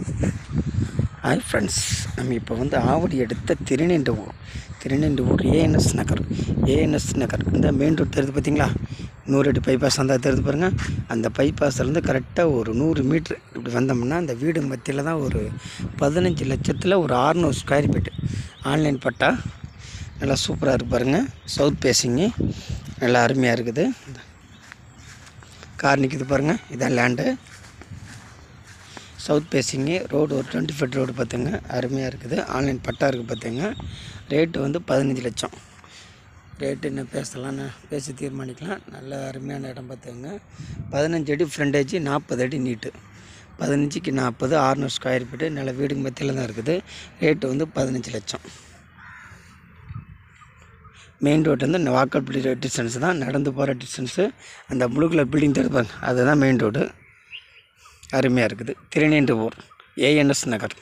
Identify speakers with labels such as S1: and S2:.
S1: Hi friends, நம்ம இப்போ ஆவடி எடுத்த திருநெண்டூர் ஏஎன்எஸ் நகர் இந்த மெயின் ரோட் தெரியுது பார்த்தீங்களா? 100 அடி பைபாஸ் அந்த தெரியுது பாருங்கள். அந்த பைபாஸ்லேருந்து கரெக்டாக ஒரு 100 மீட்ரு இப்படி வந்தோம்னா அந்த வீடு மத்தியில் தான் ஒரு 15 லட்சத்தில் ஒரு 600 ஸ்கொயர் ஃபீட்டு ஆன்லைன் பட்டா. நல்லா சூப்பராக இருக்கு பாருங்கள். சவுத் பேசிங்கு நல்லா அருமையாக இருக்குது. கார் நிற்கிது பாருங்கள். இதான் லேண்டு. சவுத் பேசிங்கு ரோடு ஒரு 20 ஃபீட் ரோடு பார்த்துங்க. அருமையாக இருக்குது. ஆன்லைன் பட்டா இருக்குது பார்த்துங்க. ரேட்டு 15 லட்சம். ரேட்டு என்ன பேசலான்னு பேசி தீர்மானிக்கலாம். நல்ல அருமையான இடம் பார்த்துங்க. 15 அடி ஃப்ரண்டேஜ், 40 அடி நீட்டு. 15க்கு 40, 600 ஸ்கொயர் ஃபீட்டு. நல்ல வீடுங்க மத்தியில் தான் இருக்குது. ரேட்டு 15 லட்சம். மெயின் ரோட்லேருந்து வாக்கபிள் டிஸ்டன்ஸ் தான், நடந்து போகிற டிஸ்டன்ஸு. அந்த ப்ளூ கலர் பில்டிங் தெரியுப்பாங்க, அதுதான் மெயின் ரோடு. அருமையாக இருக்குது. திருநெண்டூர் ஏஎன்எஸ் நகர்.